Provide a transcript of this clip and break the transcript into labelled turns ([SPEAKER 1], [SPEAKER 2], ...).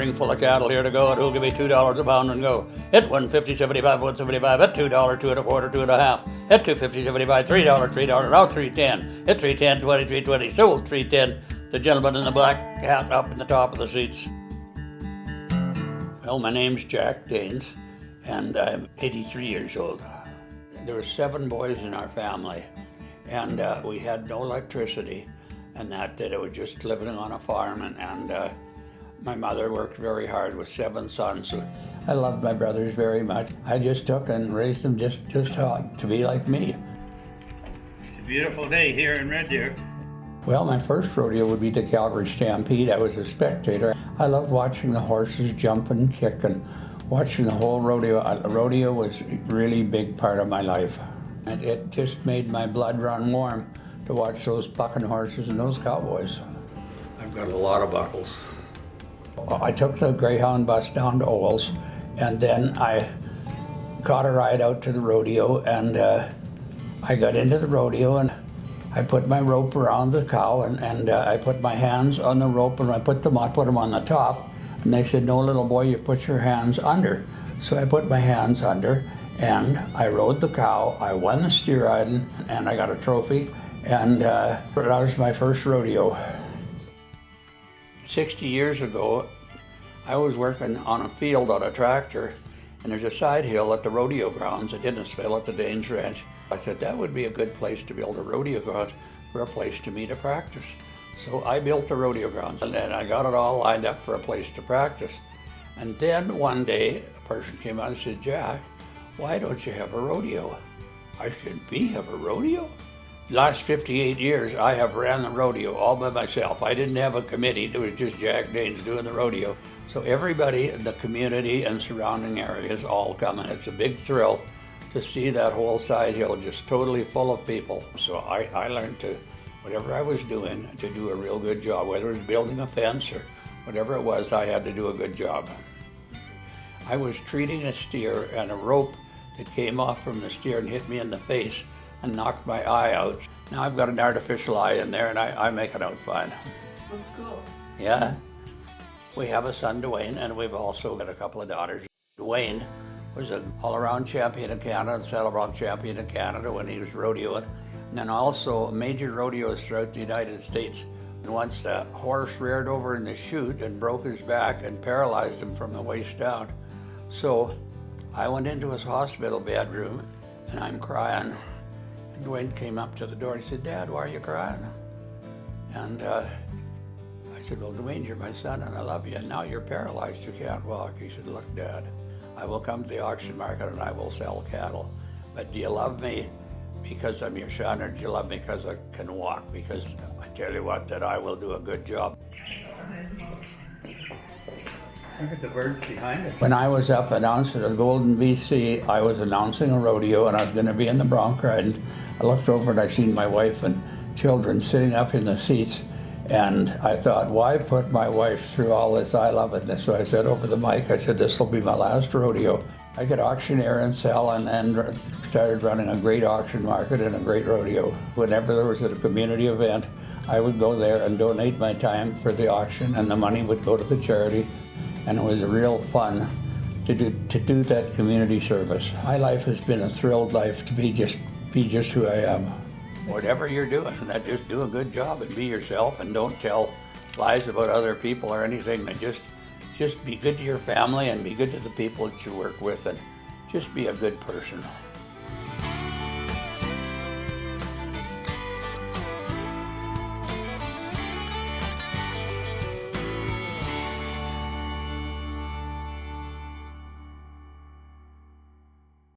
[SPEAKER 1] ring full of cattle here to go, and who'll give me $2 a pound and go. Hit 150, 75, 175, hit $2, 2 1/4, 2 1/2, hit 250, 75, $3, $3, now 310, hit 310, 20, 320, sold 310. The gentleman in the black hat up in the top of the seats. Well, my name's Jack Daines, and I'm 83 years old. There were 7 boys in our family, and we had no electricity, and that it was just living on a farm, and my mother worked very hard with 7 sons. I loved my brothers very much. I just took and raised them just to be like me.
[SPEAKER 2] It's a beautiful day here in Red Deer.
[SPEAKER 1] Well, my first rodeo would be the Calgary Stampede. I was a spectator. I loved watching the horses jump and kick and watching the whole rodeo. Rodeo was a really big part of my life. And it just made my blood run warm to watch those bucking horses and those cowboys. I've got a lot of buckles. I took the Greyhound bus down to Owls, and then I got a ride out to the rodeo, and I got into the rodeo, and I put my rope around the cow, and I put my hands on the rope, and I put them on the top, and they said, "No, little boy, you put your hands under." So I put my hands under, and I rode the cow. I won the steer riding, and I got a trophy, and that was my first rodeo. 60 years ago, I was working on a field on a tractor, and there's a side hill at the rodeo grounds at Innisfail at the Daines Ranch. I said that would be a good place to build a rodeo ground for a place to me to practice. So I built the rodeo grounds, and then I got it all lined up for a place to practice. And then one day, a person came out and said, "Jack, why don't you have a rodeo?" I said, "Me have a rodeo?" The last 58 years, I have ran the rodeo all by myself. I didn't have a committee. There was just Jack Daines doing the rodeo. So everybody in the community and surrounding areas all come, and it's a big thrill to see that whole side hill just totally full of people. So I learned to, whatever I was doing, to do a real good job. Whether it was building a fence or whatever it was, I had to do a good job. I was treating a steer, and a rope that came off from the steer and hit me in the face and knocked my eye out. Now I've got an artificial eye in there, and I make it out fine.
[SPEAKER 3] Looks cool.
[SPEAKER 1] Yeah. We have a son, Dwayne, and we've also got a couple of daughters. Dwayne was an all-around champion in Canada and saddle bronc champion in Canada when he was rodeoing, and then also major rodeos throughout the United States. And once the horse reared over in the chute and broke his back and paralyzed him from the waist down. So I went into his hospital bedroom, and I'm crying. And Dwayne came up to the door and he said, "Dad, why are you crying?" And I said, "Well, Dwayne, you're my son and I love you, and now you're paralyzed, you can't walk." He said, "Look, Dad, I will come to the auction market and I will sell cattle, but do you love me because I'm your son, or do you love me because I can walk? Because I tell you what, that I will do a good job." Look at the birds behind us. When I was up announcing at Golden, BC, I was announcing a rodeo, and I was going to be in the bronc-riding. I looked over and I seen my wife and children sitting up in the seats, and I thought, why put my wife through all this? I love it. And so I said over the mic, I said, "This will be my last rodeo." I could auctioneer and sell, and started running a great auction market and a great rodeo. Whenever there was a community event, I would go there and donate my time for the auction, and the money would go to the charity. And it was a real fun to do that community service. My life has been a thrilled life to be just who I am. Whatever you're doing, just do a good job and be yourself, and don't tell lies about other people or anything. And just be good to your family and be good to the people that you work with, and just be a good person.